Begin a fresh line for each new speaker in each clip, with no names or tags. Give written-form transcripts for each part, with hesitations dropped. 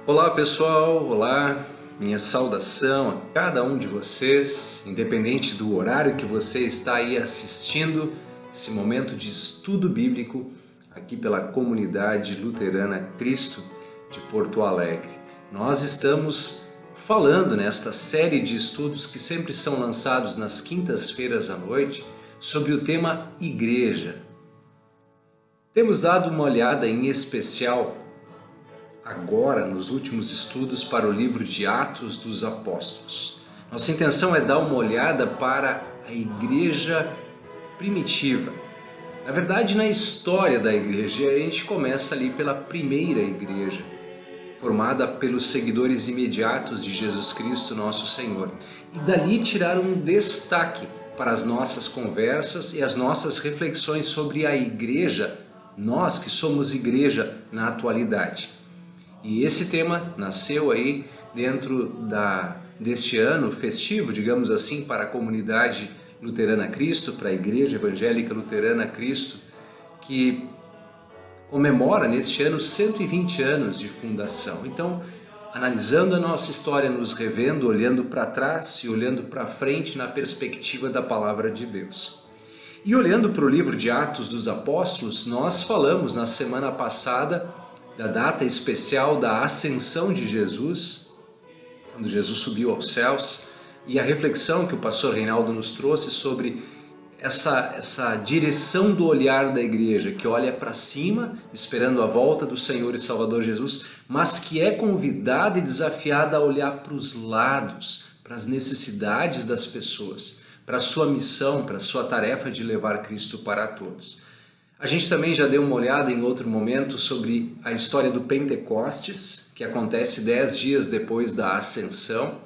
Olá pessoal, olá, minha saudação a cada um de vocês, independente do horário que você está aí assistindo esse momento de estudo bíblico aqui pela comunidade luterana Cristo de Porto Alegre. Nós estamos falando nesta série de estudos que sempre são lançados nas quintas-feiras à noite sobre o tema Igreja. Temos dado uma olhada em especial agora nos últimos estudos para o livro de Atos dos Apóstolos. Nossa intenção é dar uma olhada para a igreja primitiva. Na verdade, na história da igreja, a gente começa ali pela primeira igreja, formada pelos seguidores imediatos de Jesus Cristo, nosso Senhor. E dali tirar um destaque para as nossas conversas e as nossas reflexões sobre a igreja, nós que somos igreja na atualidade. E esse tema nasceu aí dentro deste ano festivo, digamos assim, para a comunidade luterana Cristo, para a Igreja Evangélica Luterana Cristo, que comemora neste ano 120 anos de fundação. Então, analisando a nossa história, nos revendo, olhando para trás e olhando para frente na perspectiva da Palavra de Deus. E olhando para o livro de Atos dos Apóstolos, nós falamos na semana passada da data especial da ascensão de Jesus, quando Jesus subiu aos céus, e a reflexão que o pastor Reinaldo nos trouxe sobre essa direção do olhar da igreja, que olha para cima, esperando a volta do Senhor e Salvador Jesus, mas que é convidada e desafiada a olhar para os lados, para as necessidades das pessoas, para a sua missão, para a sua tarefa de levar Cristo para todos. A gente também já deu uma olhada em outro momento sobre a história do Pentecostes, que acontece 10 dias depois da Ascensão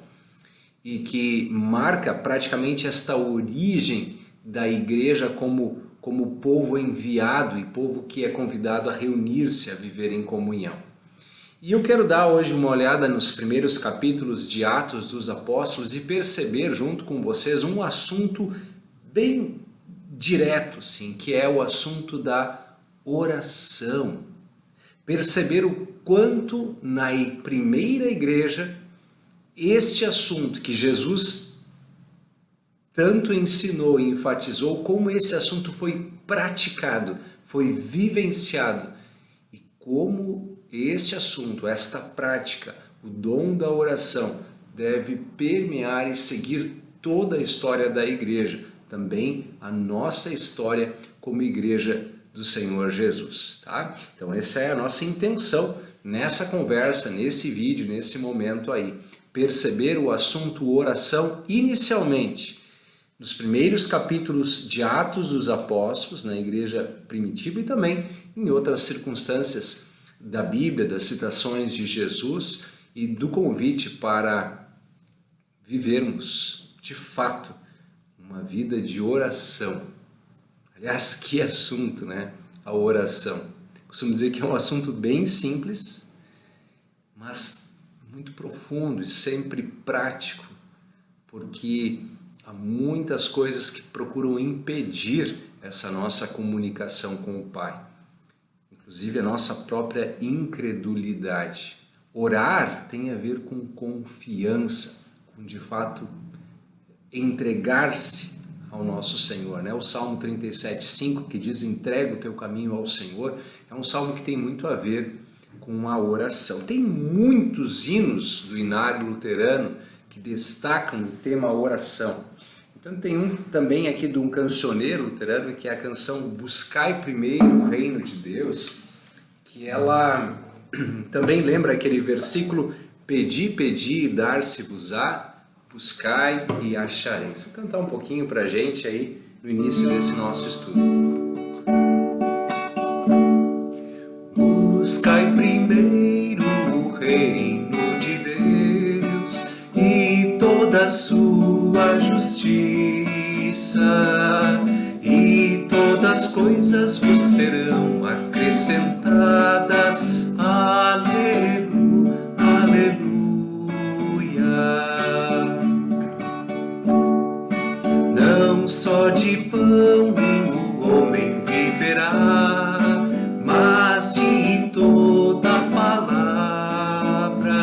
e que marca praticamente esta origem da igreja como povo enviado e povo que é convidado a reunir-se, a viver em comunhão. E eu quero dar hoje uma olhada nos primeiros capítulos de Atos dos Apóstolos e perceber junto com vocês um assunto bem direto, sim, que é o assunto da oração. Perceber o quanto na primeira igreja este assunto que Jesus tanto ensinou e enfatizou, como esse assunto foi praticado, foi vivenciado e como este assunto, esta prática, o dom da oração deve permear e seguir toda a história da igreja, também a nossa história como igreja do Senhor Jesus, tá? Então essa é a nossa intenção nessa conversa, nesse vídeo, nesse momento aí. Perceber o assunto oração inicialmente nos primeiros capítulos de Atos dos Apóstolos, na igreja primitiva e também em outras circunstâncias da Bíblia, das citações de Jesus e do convite para vivermos de fato uma vida de oração. Aliás, que assunto, né? A oração. Costumo dizer que é um assunto bem simples, mas muito profundo e sempre prático, porque há muitas coisas que procuram impedir essa nossa comunicação com o Pai. Inclusive a nossa própria incredulidade. Orar tem a ver com confiança, com de fato entregar-se ao nosso Senhor, né? O Salmo 37:5 que diz: entrega o teu caminho ao Senhor, é um salmo que tem muito a ver com a oração. Tem muitos hinos do inário luterano que destacam o tema oração. Então tem um também aqui de um cancioneiro luterano, que é a canção Buscai Primeiro o Reino de Deus, que ela também lembra aquele versículo: pedi, pedi e dar-se-vos-á, buscai e achareis. Vou cantar um pouquinho pra gente aí no início desse nosso estudo. Buscai primeiro o reino de Deus e toda a sua justiça, e todas as coisas vos serão acrescentadas. Aleluia, aleluia. Não só de pão o homem viverá, mas de toda palavra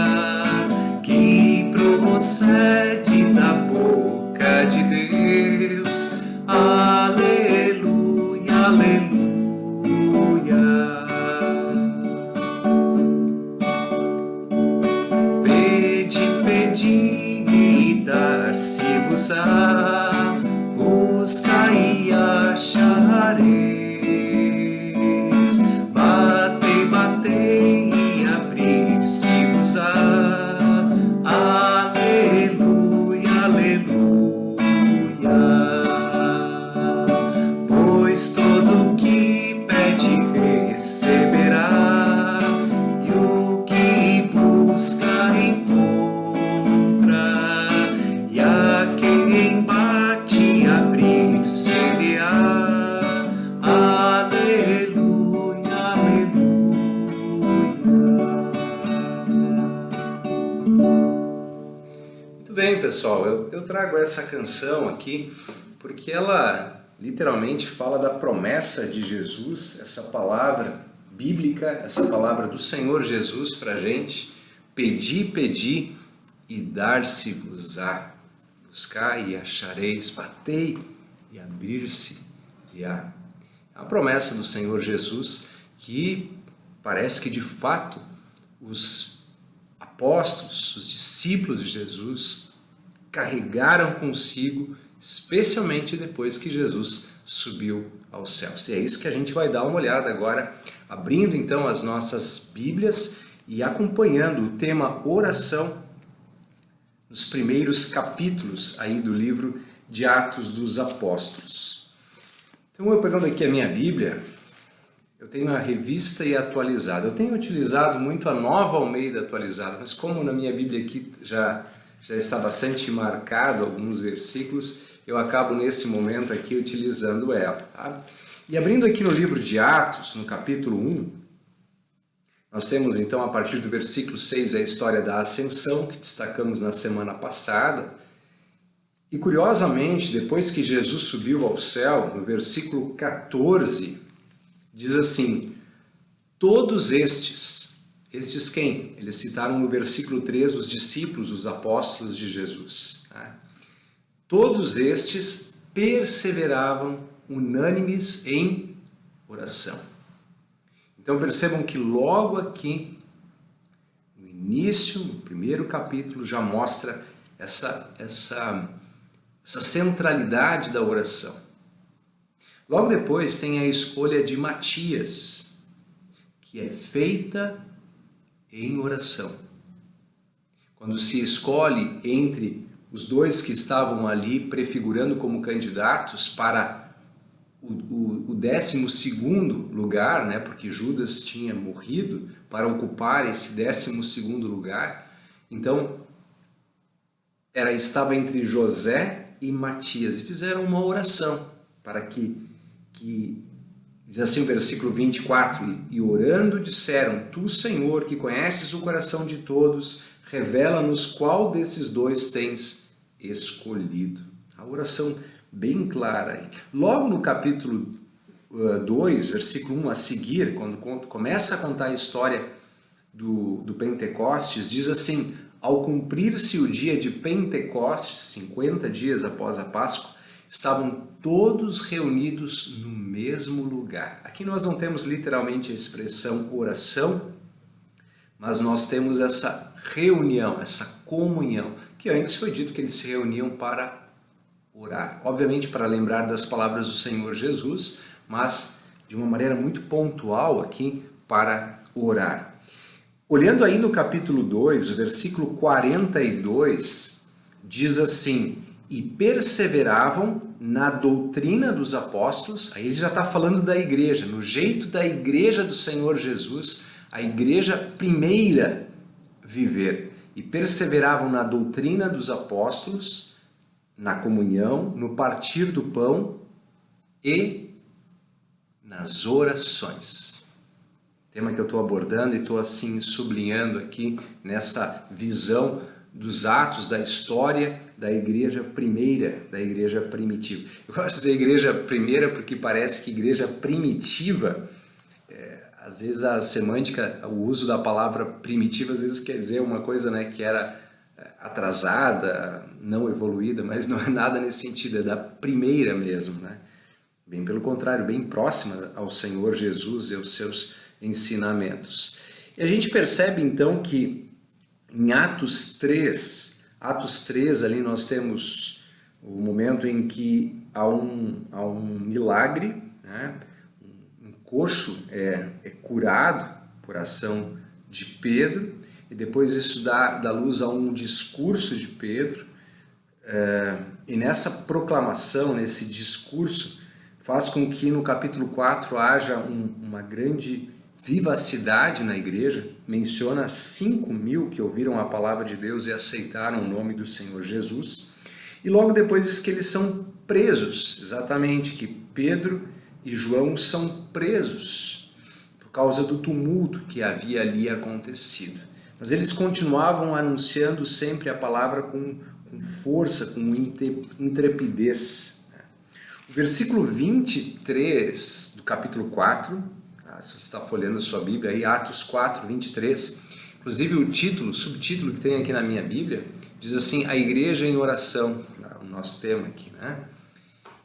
vos-á, buscai e achareis, batei, batei e abrir-se-vos-á. Aleluia, aleluia. Pois todo o que pede receberá, e o que busca encontra, e a quem bate abrir-se-lhe-á. Aleluia, aleluia. Muito bem, pessoal, eu trago essa canção aqui porque ela literalmente fala da promessa de Jesus, essa palavra bíblica, essa palavra do Senhor Jesus para a gente: pedi, pedi e dar-se-vos-á, buscai e achareis, batei e abrir-se-lhe-á. A promessa do Senhor Jesus, que parece que de fato os apóstolos, os discípulos de Jesus carregaram consigo, especialmente depois que Jesus subiu aos céus. E é isso que a gente vai dar uma olhada agora, abrindo então as nossas Bíblias e acompanhando o tema oração nos primeiros capítulos aí do livro de Atos dos Apóstolos. Então, eu pegando aqui a minha Bíblia, eu tenho a Revista e Atualizada. Eu tenho utilizado muito a Nova Almeida Atualizada, mas como na minha Bíblia aqui já está bastante marcado alguns versículos, eu acabo nesse momento aqui utilizando ela. Tá? E abrindo aqui no livro de Atos, no capítulo 1, nós temos então a partir do versículo 6 a história da ascensão, que destacamos na semana passada. E curiosamente, depois que Jesus subiu ao céu, no versículo 14, diz assim: todos estes quem? Eles citaram no versículo 3 os discípulos, os apóstolos de Jesus. Tá? Todos estes perseveravam unânimes em oração. Então percebam que logo aqui, no início, no primeiro capítulo, já mostra essa centralidade da oração. Logo depois tem a escolha de Matias, que é feita em oração. Quando se escolhe entre os dois que estavam ali prefigurando como candidatos para o 12º lugar, né, porque Judas tinha morrido, para ocupar esse 12º lugar, então estava entre José e Matias, e fizeram uma oração para que diz assim o versículo 24, e orando disseram: Tu, Senhor, que conheces o coração de todos, revela-nos qual desses dois tens escolhido. A oração bem clara aí. Logo no capítulo 2, versículo 1 a seguir, quando começa a contar a história do Pentecostes, diz assim: ao cumprir-se o dia de Pentecostes, 50 dias após a Páscoa, estavam todos reunidos no mesmo lugar. Aqui nós não temos literalmente a expressão oração, mas nós temos essa reunião, essa comunhão, que antes foi dito que eles se reuniam para orar. Obviamente para lembrar das palavras do Senhor Jesus, mas de uma maneira muito pontual aqui para orar. Olhando aí no capítulo 2, o versículo 42, diz assim: e perseveravam na doutrina dos apóstolos. Aí ele já está falando da igreja, no jeito da igreja do Senhor Jesus, a igreja primeira viver. E perseveravam na doutrina dos apóstolos, na comunhão, no partir do pão e nas orações. Tema que eu estou abordando e estou assim sublinhando aqui nessa visão dos atos da história da igreja primeira, da igreja primitiva. Eu gosto de dizer igreja primeira porque parece que igreja primitiva, às vezes a semântica, o uso da palavra primitiva às vezes quer dizer uma coisa, né, que era atrasada, não evoluída, mas não é nada nesse sentido, é da primeira mesmo, né? Bem pelo contrário, bem próxima ao Senhor Jesus e aos seus ensinamentos. E a gente percebe então que em Atos 3 ali nós temos o momento em que há um milagre, né? Um coxo é curado por ação de Pedro, e depois isso dá luz a um discurso de Pedro, e nessa proclamação, nesse discurso, faz com que no capítulo 4 haja uma grande vivacidade na igreja. Menciona 5.000 que ouviram a palavra de Deus e aceitaram o nome do Senhor Jesus. E logo depois diz que eles são presos, exatamente, que Pedro e João são presos por causa do tumulto que havia ali acontecido. Mas eles continuavam anunciando sempre a palavra com força, com intrepidez. O versículo 23 do capítulo 4, se você está folheando a sua Bíblia, aí, Atos 4, 23, inclusive o subtítulo que tem aqui na minha Bíblia, diz assim, a igreja em oração, o nosso tema aqui, né?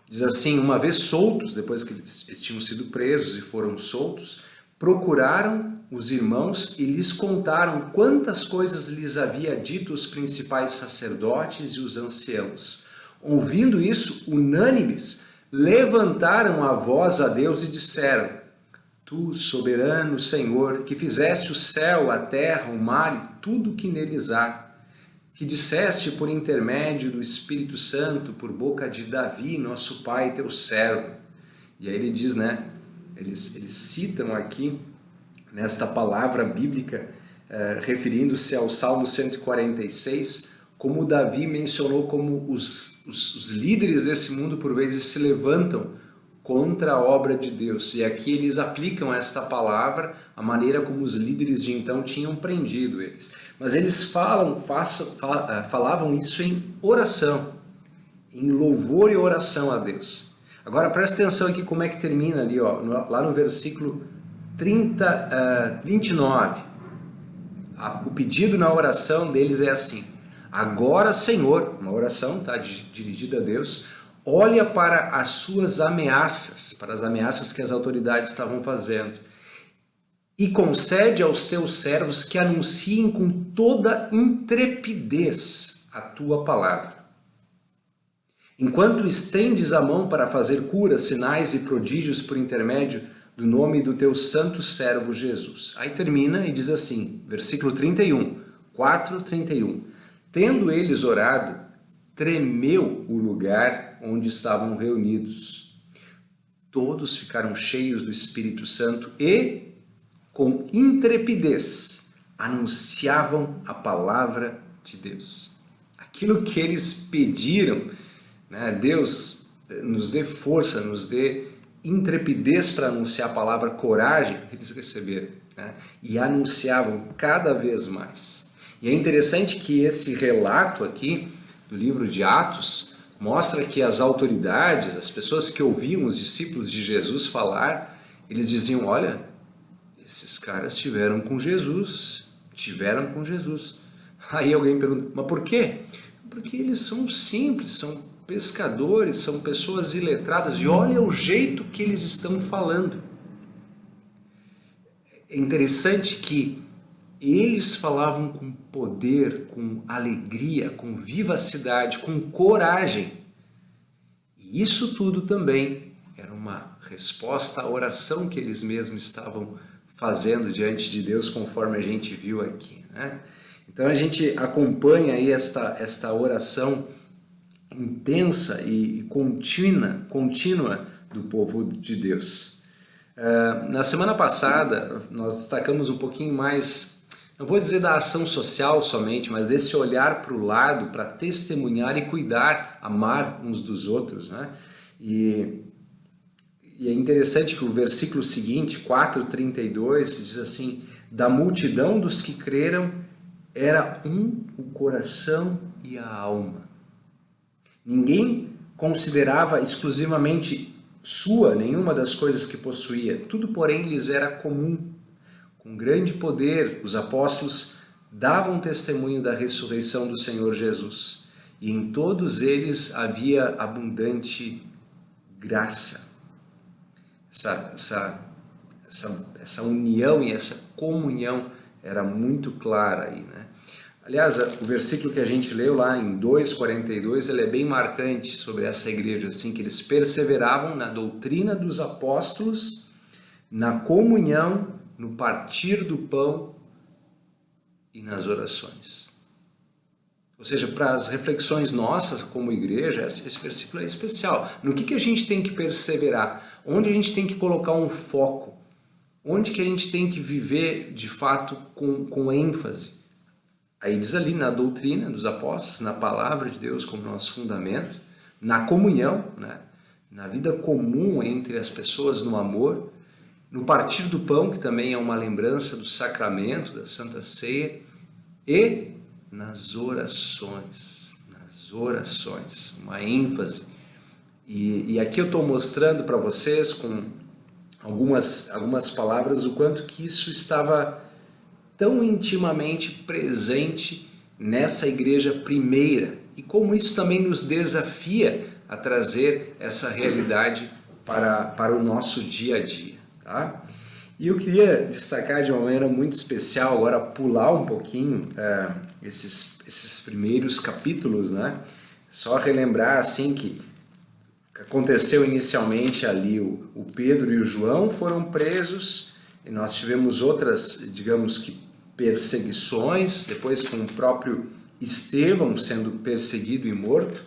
Diz assim, uma vez soltos, depois que eles tinham sido presos e foram soltos, procuraram os irmãos e lhes contaram quantas coisas lhes havia dito os principais sacerdotes e os anciãos. Ouvindo isso, unânimes, levantaram a voz a Deus e disseram, Tu, soberano Senhor, que fizeste o céu, a terra, o mar e tudo o que neles há, que disseste por intermédio do Espírito Santo, por boca de Davi, nosso pai, teu servo. E aí ele diz, né, eles citam aqui, nesta palavra bíblica, referindo-se ao Salmo 146, como Davi mencionou como os líderes desse mundo por vezes se levantam contra a obra de Deus. E aqui eles aplicam esta palavra, a maneira como os líderes de então tinham prendido eles. Mas eles falavam isso em oração, em louvor e oração a Deus. Agora presta atenção aqui como é que termina ali, ó, lá no versículo 29. O pedido na oração deles é assim, agora Senhor, uma oração dirigida a Deus, olha para as suas ameaças, para as ameaças que as autoridades estavam fazendo, e concede aos teus servos que anunciem com toda intrepidez a tua palavra. Enquanto estendes a mão para fazer curas, sinais e prodígios por intermédio do nome do teu santo servo Jesus. Aí termina e diz assim, versículo 31, 4:31. Tendo eles orado, tremeu o lugar onde estavam reunidos. Todos ficaram cheios do Espírito Santo e, com intrepidez, anunciavam a palavra de Deus. Aquilo que eles pediram, né, Deus nos dê força, nos dê intrepidez para anunciar a palavra, coragem, eles receberam, né, e anunciavam cada vez mais. E é interessante que esse relato aqui do livro de Atos mostra que as autoridades, as pessoas que ouviam os discípulos de Jesus falar, eles diziam, olha, esses caras estiveram com Jesus. Aí alguém pergunta, mas por quê? Porque eles são simples, são pescadores, são pessoas iletradas, e olha o jeito que eles estão falando. É interessante que eles falavam com poder, com alegria, com vivacidade, com coragem. E isso tudo também era uma resposta à oração que eles mesmos estavam fazendo diante de Deus, conforme a gente viu aqui, né? Então a gente acompanha aí esta oração intensa e contínua do povo de Deus. Na semana passada nós destacamos um pouquinho mais, não vou dizer da ação social somente, mas desse olhar para o lado, para testemunhar e cuidar, amar uns dos outros, né? E é interessante que o versículo seguinte, 4:32, diz assim, da multidão dos que creram, era um o coração e a alma. Ninguém considerava exclusivamente sua nenhuma das coisas que possuía, tudo porém lhes era comum. Com grande poder, os apóstolos davam testemunho da ressurreição do Senhor Jesus, e em todos eles havia abundante graça. Essa união e essa comunhão era muito clara aí, né? Aliás, o versículo que a gente leu lá em 2:42, ele é bem marcante sobre essa igreja, assim, que eles perseveravam na doutrina dos apóstolos, na comunhão, no partir do pão e nas orações. Ou seja, para as reflexões nossas como igreja, esse versículo é especial. No que a gente tem que perseverar? Onde a gente tem que colocar um foco? Onde que a gente tem que viver, de fato, com ênfase? Aí diz ali na doutrina dos apóstolos, na palavra de Deus como nosso fundamento, na comunhão, né? Na vida comum entre as pessoas, no amor, no partir do pão, que também é uma lembrança do sacramento, da Santa Ceia, e nas orações, uma ênfase. E aqui eu estou mostrando para vocês com algumas palavras o quanto que isso estava tão intimamente presente nessa igreja primeira e como isso também nos desafia a trazer essa realidade para o nosso dia a dia, tá? E eu queria destacar de uma maneira muito especial, agora pular um pouquinho esses primeiros capítulos, né? Só relembrar assim que aconteceu inicialmente ali o Pedro e o João foram presos e nós tivemos outras, digamos que perseguições, depois com o próprio Estevão sendo perseguido e morto.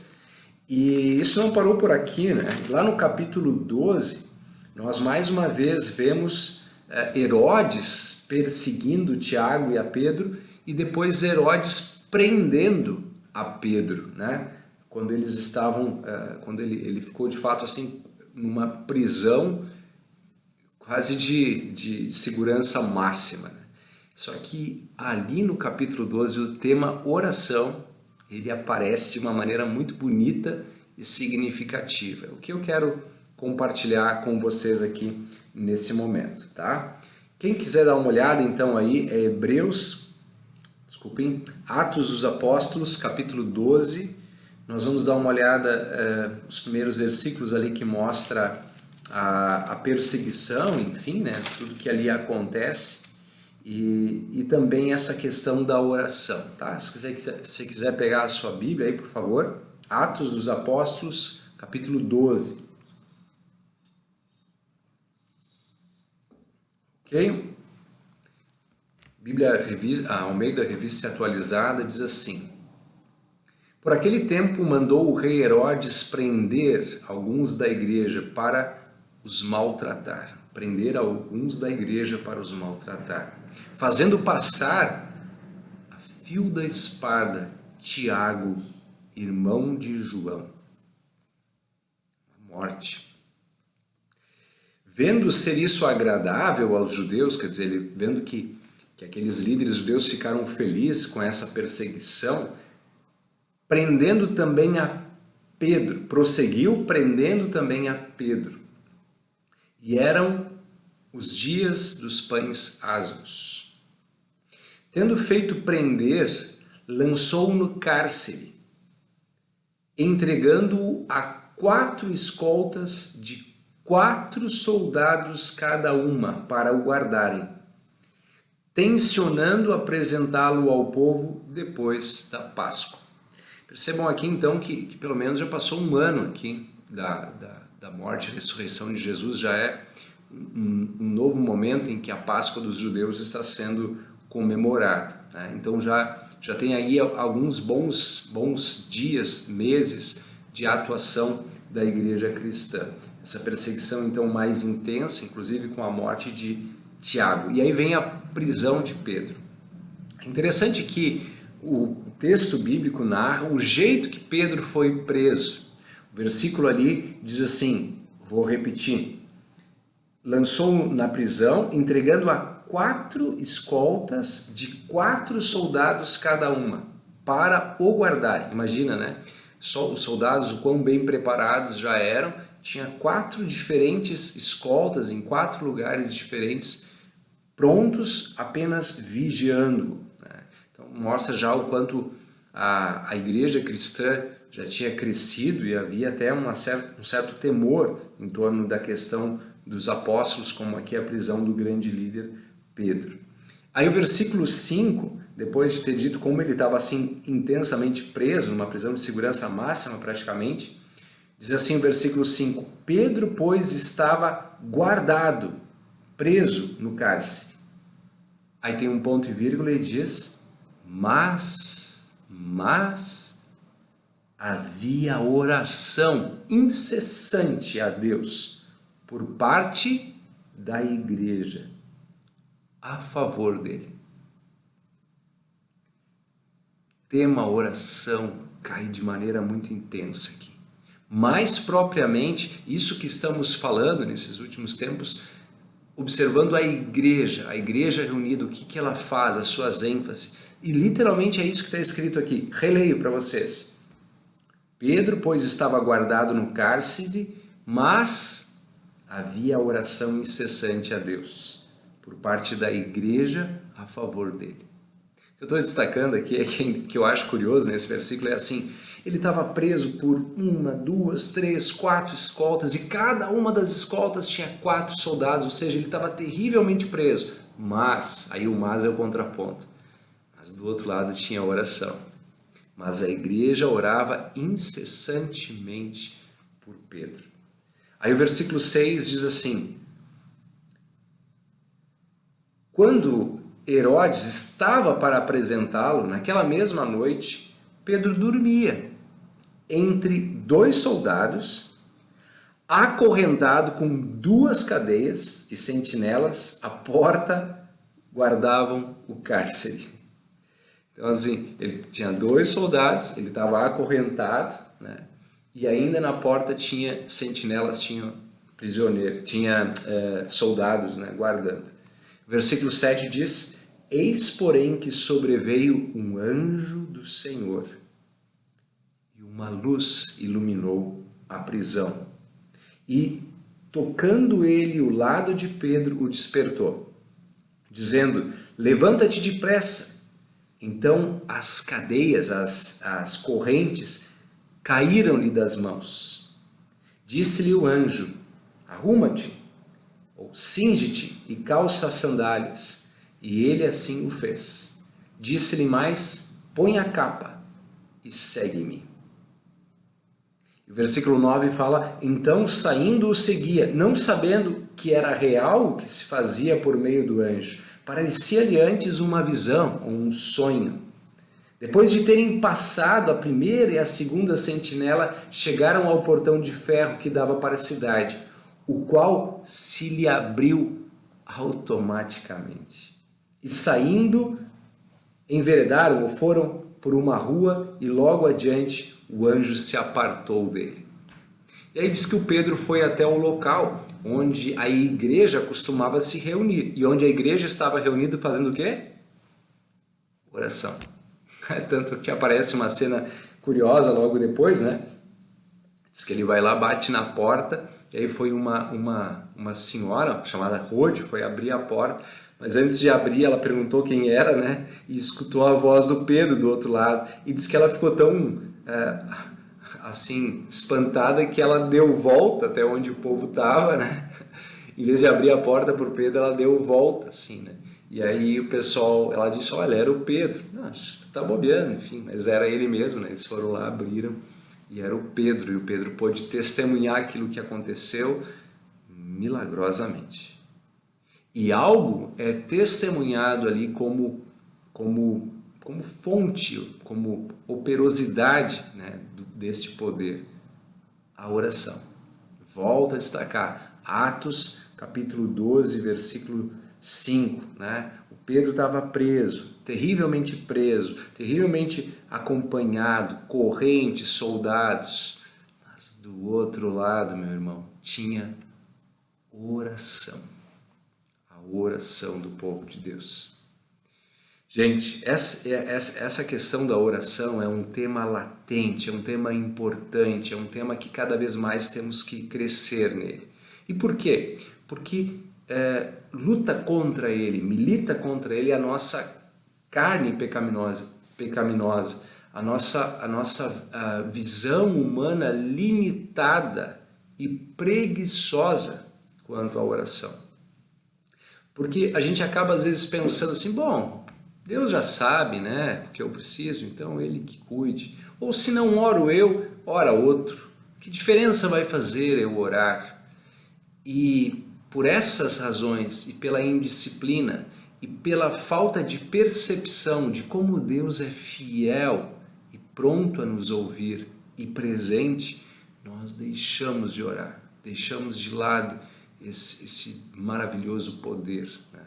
E isso não parou por aqui, né? Lá no capítulo 12, nós mais uma vez vemos Herodes perseguindo Tiago e a Pedro e depois Herodes prendendo a Pedro, né? Quando eles estavam, quando ele ficou de fato assim numa prisão quase de segurança máxima, né? Só que ali no capítulo 12 o tema oração ele aparece de uma maneira muito bonita e significativa. O que eu quero compartilhar com vocês aqui nesse momento, tá? Quem quiser dar uma olhada então aí é Atos dos Apóstolos, capítulo 12. Nós vamos dar uma olhada nos primeiros versículos ali que mostra a perseguição, enfim, né? Tudo que ali acontece. E também essa questão da oração, tá? Se você quiser pegar a sua Bíblia aí, por favor, Atos dos Apóstolos, capítulo 12. Ok? Bíblia Almeida Revista Atualizada diz assim: por aquele tempo mandou o rei Herodes prender alguns da igreja para os maltratar. Fazendo passar a fio da espada Tiago, irmão de João. A morte. Vendo ser isso agradável aos judeus, quer dizer, ele vendo que aqueles líderes judeus ficaram felizes com essa perseguição, prendendo também a Pedro, prosseguiu prendendo também a Pedro. E eram os dias dos pães asmos. Tendo feito prender, lançou-o no cárcere, entregando-o a 4 escoltas de 4 soldados cada uma para o guardarem, tencionando apresentá-lo ao povo depois da Páscoa. Percebam aqui então que pelo menos já passou um ano aqui da morte e ressurreição de Jesus, já é um novo momento em que a Páscoa dos judeus está sendo comemorada, né? Então já tem aí alguns bons dias, meses de atuação da igreja cristã. Essa perseguição então mais intensa, inclusive com a morte de Tiago. E aí vem a prisão de Pedro. É interessante que o texto bíblico narra o jeito que Pedro foi preso. O versículo ali diz assim, vou repetir: lançou na prisão, entregando a 4 escoltas de 4 soldados cada uma, para o guardar. Imagina, né? Só os soldados, o quão bem preparados já eram, tinha 4 diferentes escoltas em 4 lugares diferentes, prontos apenas vigiando, né? Então mostra já o quanto a igreja cristã já tinha crescido e havia até um certo temor em torno da questão dos apóstolos, como aqui a prisão do grande líder Pedro. Aí o versículo 5 depois de ter dito como ele estava assim intensamente preso, numa prisão de segurança máxima praticamente, diz assim o versículo 5, Pedro, pois, estava guardado, preso no cárcere. Aí tem um ponto e vírgula e diz, mas havia oração incessante a Deus por parte da igreja a favor dele. Tema oração cai de maneira muito intensa aqui. Mais propriamente, isso que estamos falando nesses últimos tempos, observando a igreja reunida, o que ela faz, as suas ênfases. E literalmente é isso que está escrito aqui. Releio para vocês. Pedro, pois, estava guardado no cárcere, mas havia oração incessante a Deus, por parte da igreja a favor dele. O que eu estou destacando aqui é que eu acho curioso nesse versículo é assim, ele estava preso por 1, 2, 3, 4 escoltas e cada uma das escoltas tinha 4 soldados, ou seja, ele estava terrivelmente preso, mas, aí o mas é o contraponto, mas do outro lado tinha a oração, mas a igreja orava incessantemente por Pedro. Aí o versículo 6 diz assim, quando Herodes estava para apresentá-lo, naquela mesma noite, Pedro dormia entre 2 soldados, acorrentado com 2 cadeias e sentinelas, à porta guardavam o cárcere. Então assim, ele tinha 2 soldados, ele estava acorrentado, né? E ainda na porta tinha sentinelas, tinha prisioneiros, tinha soldados, né, guardando. Versículo 7 diz, eis porém que sobreveio um anjo do Senhor e uma luz iluminou a prisão. E tocando ele o lado de Pedro, o despertou, dizendo, levanta-te depressa. Então as cadeias, as correntes caíram-lhe das mãos. Disse-lhe o anjo, arruma-te, ou cinge-te e calça as sandálias. E ele assim o fez. Disse-lhe mais, põe a capa e segue-me. O versículo 9 fala, então saindo o seguia, não sabendo que era real o que se fazia por meio do anjo. Parecia-lhe antes uma visão, um sonho. Depois de terem passado a primeira e a segunda sentinela, chegaram ao portão de ferro que dava para a cidade, o qual se lhe abriu automaticamente. E saindo, enveredaram ou foram por uma rua e logo adiante o anjo se apartou dele. E aí diz que o Pedro foi até o local onde a igreja costumava se reunir. E onde a igreja estava reunida fazendo o quê? Oração. Tanto que aparece uma cena curiosa logo depois, né? Diz que ele vai lá, bate na porta, e aí foi uma senhora chamada Rode, foi abrir a porta, mas antes de abrir ela perguntou quem era, né? E escutou a voz do Pedro do outro lado, e diz que ela ficou tão assim, espantada que ela deu volta até onde o povo estava, né? Em vez de abrir a porta para o Pedro, ela deu volta, assim, né? E aí o pessoal, ela disse, olha, era o Pedro. Não, acho que tu tá bobeando, enfim, mas era ele mesmo, né? Eles foram lá, abriram, e era o Pedro, e o Pedro pôde testemunhar aquilo que aconteceu milagrosamente. E algo é testemunhado ali como fonte, como operosidade, né, deste poder, a oração. Volto a destacar, Atos capítulo 12, versículo 5, né? O Pedro estava preso, terrivelmente acompanhado, correntes, soldados, mas do outro lado, meu irmão, tinha oração, a oração do povo de Deus. Gente, essa questão da oração é um tema latente, é um tema importante, é um tema que cada vez mais temos que crescer nele. E por quê? Porque luta contra ele, milita contra ele a nossa carne pecaminosa, a nossa visão humana limitada e preguiçosa quanto à oração. Porque a gente acaba às vezes pensando assim, bom, Deus já sabe, né, o que eu preciso, então Ele que cuide. Ou se não oro eu, ora outro. Que diferença vai fazer eu orar? E por essas razões, e pela indisciplina, e pela falta de percepção de como Deus é fiel e pronto a nos ouvir e presente, nós deixamos de orar, deixamos de lado esse maravilhoso poder, né?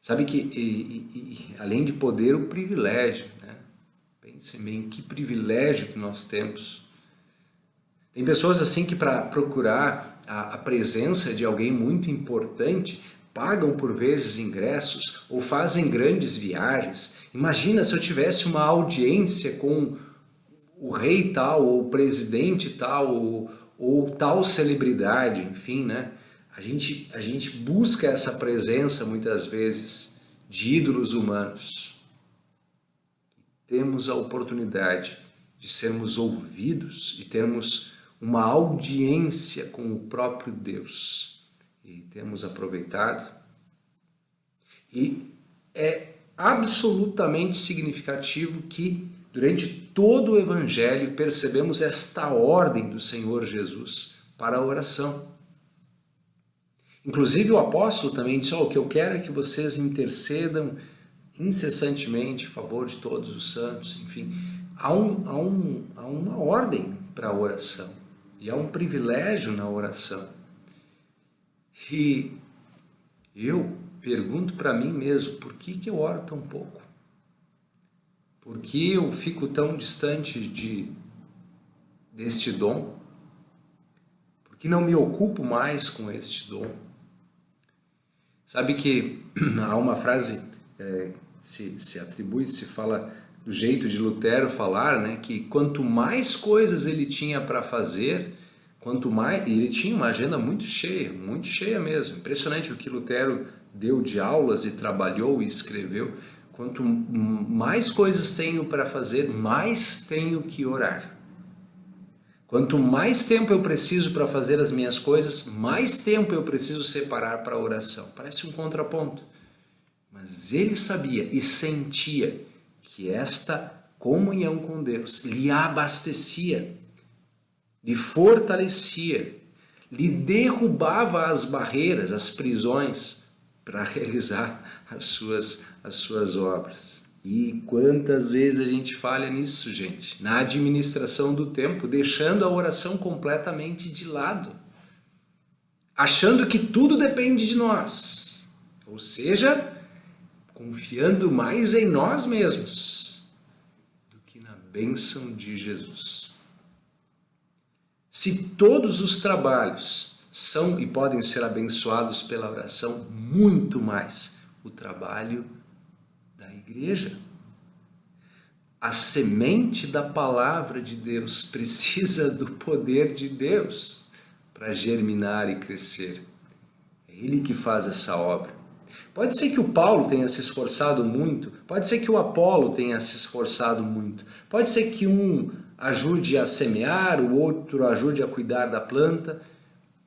Sabe que, além de poder, o privilégio, né? Pensem bem, que privilégio que nós temos. Tem pessoas assim que para procurar a presença de alguém muito importante, pagam por vezes ingressos ou fazem grandes viagens. Imagina se eu tivesse uma audiência com o rei tal, ou o presidente tal, ou tal celebridade, enfim, né? A gente busca essa presença muitas vezes de ídolos humanos. Temos a oportunidade de sermos ouvidos e termos uma audiência com o próprio Deus. E temos aproveitado. E é absolutamente significativo que durante todo o Evangelho percebemos esta ordem do Senhor Jesus para a oração. Inclusive o apóstolo também disse, o que eu quero é que vocês intercedam incessantemente em favor de todos os santos, enfim. Há uma ordem para a oração e há um privilégio na oração. E eu pergunto para mim mesmo, por que eu oro tão pouco? Por que eu fico tão distante deste dom? Por que não me ocupo mais com este dom? Sabe que há uma frase, se atribui, se fala do jeito de Lutero falar, né, que quanto mais coisas ele tinha para fazer, quanto mais... E ele tinha uma agenda muito cheia mesmo. Impressionante o que Lutero deu de aulas e trabalhou e escreveu. Quanto mais coisas tenho para fazer, mais tenho que orar. Quanto mais tempo eu preciso para fazer as minhas coisas, mais tempo eu preciso separar para a oração. Parece um contraponto. Mas ele sabia e sentia que esta comunhão com Deus lhe abastecia, lhe fortalecia, lhe derrubava as barreiras, as prisões para realizar as suas obras. E quantas vezes a gente falha nisso, gente? Na administração do tempo, deixando a oração completamente de lado, achando que tudo depende de nós, ou seja, confiando mais em nós mesmos do que na bênção de Jesus. Se todos os trabalhos são e podem ser abençoados pela oração, muito mais o trabalho da igreja. A semente da palavra de Deus precisa do poder de Deus para germinar e crescer. É Ele que faz essa obra. Pode ser que o Paulo tenha se esforçado muito, pode ser que o Apolo tenha se esforçado muito, pode ser que um ajude a semear, o outro ajude a cuidar da planta,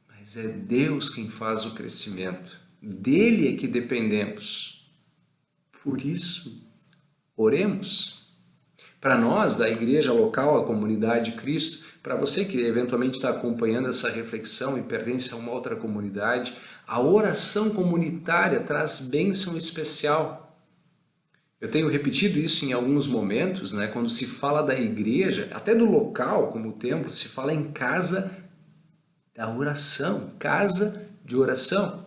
mas é Deus quem faz o crescimento. Dele é que dependemos. Por isso, oremos. Para nós, da igreja local, a comunidade de Cristo, para você que eventualmente está acompanhando essa reflexão e pertence a uma outra comunidade, a oração comunitária traz bênção especial. Eu tenho repetido isso em alguns momentos, né? Quando se fala da igreja, até do local, como o templo, se fala em casa da oração, casa de oração.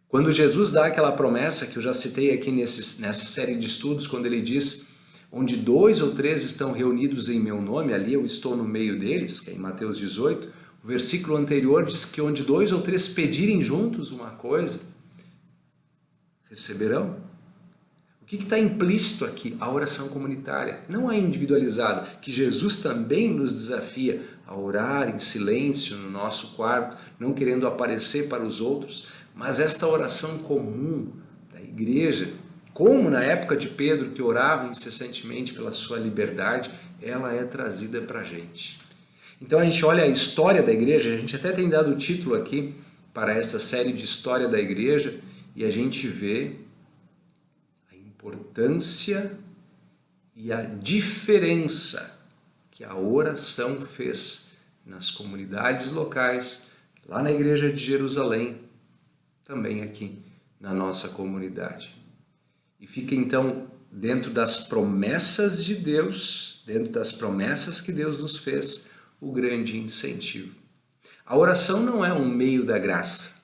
Quando Jesus dá aquela promessa que eu já citei aqui nessa série de estudos, quando ele diz, onde 2 ou 3 estão reunidos em meu nome, ali eu estou no meio deles, que é em Mateus 18, o versículo anterior diz que onde 2 ou 3 pedirem juntos uma coisa, receberão. O que está implícito aqui? A oração comunitária, não a individualizada, que Jesus também nos desafia a orar em silêncio no nosso quarto, não querendo aparecer para os outros, mas esta oração comum da igreja, como na época de Pedro, que orava incessantemente pela sua liberdade, ela é trazida para a gente. Então a gente olha a história da igreja, a gente até tem dado o título aqui para essa série de história da igreja, e a gente vê importância e a diferença que a oração fez nas comunidades locais, lá na Igreja de Jerusalém, também aqui na nossa comunidade. E fica então dentro das promessas de Deus, dentro das promessas que Deus nos fez, o grande incentivo. A oração não é um meio da graça.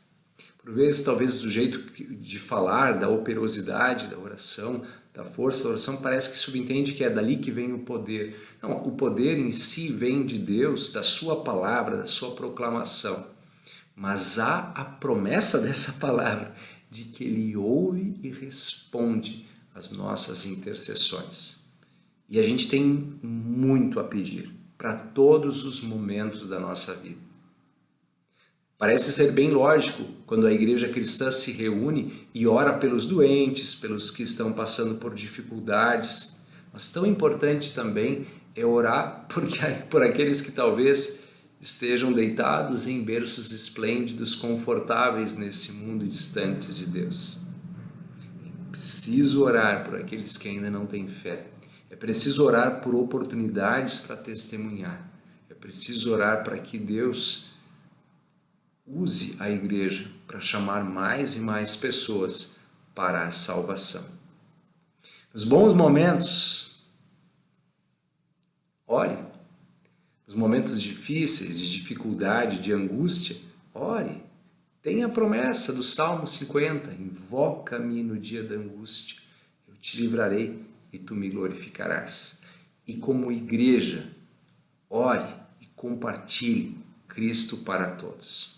Por vezes, talvez do jeito de falar, da operosidade da oração, da força da oração, parece que subentende que é dali que vem o poder. Não, o poder em si vem de Deus, da sua palavra, da sua proclamação. Mas há a promessa dessa palavra, de que Ele ouve e responde às nossas intercessões. E a gente tem muito a pedir para todos os momentos da nossa vida. Parece ser bem lógico quando a igreja cristã se reúne e ora pelos doentes, pelos que estão passando por dificuldades, mas tão importante também é orar por aqueles que talvez estejam deitados em berços esplêndidos, confortáveis nesse mundo distantes de Deus. É preciso orar por aqueles que ainda não têm fé. É preciso orar por oportunidades para testemunhar. É preciso orar para que Deus use a igreja para chamar mais e mais pessoas para a salvação. Nos bons momentos, ore. Nos momentos difíceis, de dificuldade, de angústia, ore. Tenha a promessa do Salmo 50, invoca-me no dia da angústia, eu te livrarei e tu me glorificarás. E como igreja, ore e compartilhe Cristo para todos.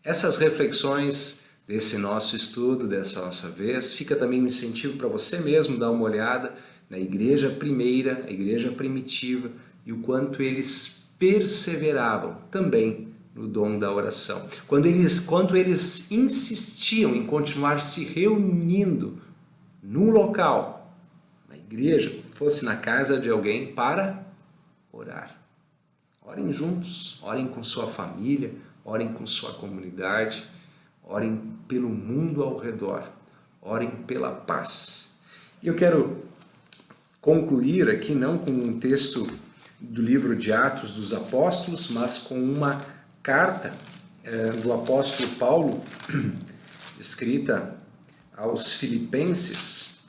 Essas reflexões desse nosso estudo, dessa nossa vez, fica também um incentivo para você mesmo dar uma olhada na igreja primeira, a igreja primitiva, e o quanto eles perseveravam também no dom da oração. Quanto eles insistiam em continuar se reunindo num local, na igreja, fosse na casa de alguém, para orar. Orem juntos, orem com sua família, orem com sua comunidade, orem pelo mundo ao redor, orem pela paz. E eu quero concluir aqui não com um texto do livro de Atos dos Apóstolos, mas com uma carta do apóstolo Paulo, escrita aos Filipenses.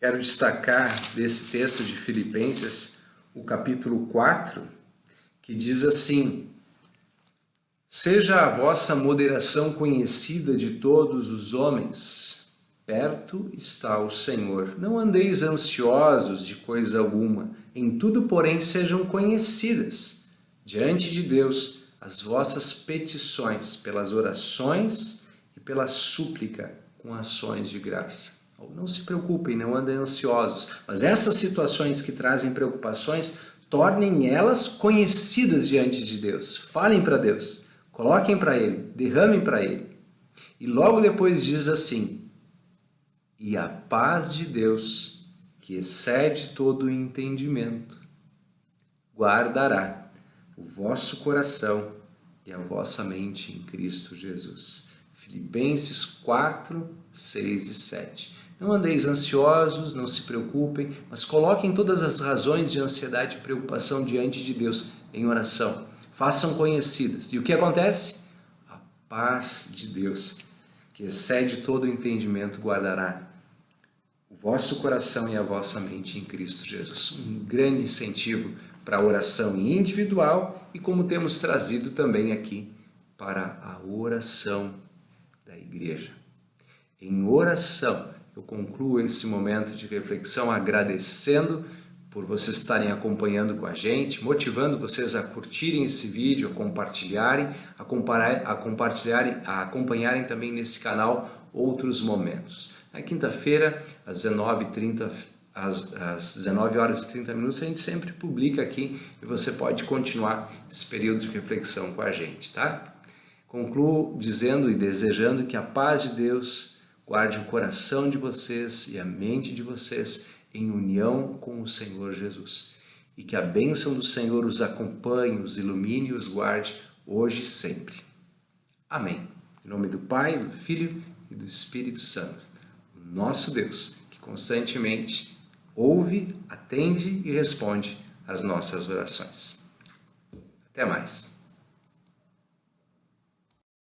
Quero destacar desse texto de Filipenses o capítulo 4, que diz assim: seja a vossa moderação conhecida de todos os homens, perto está o Senhor. Não andeis ansiosos de coisa alguma, em tudo, porém, sejam conhecidas diante de Deus as vossas petições, pelas orações e pela súplica com ações de graça. Não se preocupem, não andem ansiosos, mas essas situações que trazem preocupações, tornem elas conhecidas diante de Deus. Falem para Deus, coloquem para Ele, derramem para Ele. E logo depois diz assim: e a paz de Deus, que excede todo o entendimento, guardará o vosso coração e a vossa mente em Cristo Jesus. Filipenses 4, 6 e 7. Não andeis ansiosos, não se preocupem, mas coloquem todas as razões de ansiedade e preocupação diante de Deus em oração. Façam conhecidas. E o que acontece? A paz de Deus, que excede todo o entendimento, guardará o vosso coração e a vossa mente em Cristo Jesus. Um grande incentivo para a oração individual e como temos trazido também aqui para a oração da igreja. Em oração, eu concluo esse momento de reflexão agradecendo por vocês estarem acompanhando com a gente, motivando vocês a curtirem esse vídeo, a compartilharem, a acompanharem também nesse canal outros momentos. Na quinta-feira, às 19h30, às 19 horas e 30 minutos, a gente sempre publica aqui e você pode continuar esse período de reflexão com a gente, tá? Concluo dizendo e desejando que a paz de Deus guarde o coração de vocês e a mente de vocês em união com o Senhor Jesus. E que a bênção do Senhor os acompanhe, os ilumine e os guarde hoje e sempre. Amém. Em nome do Pai, do Filho e do Espírito Santo. nosso Deus, que constantemente ouve, atende e responde às nossas orações. Até mais.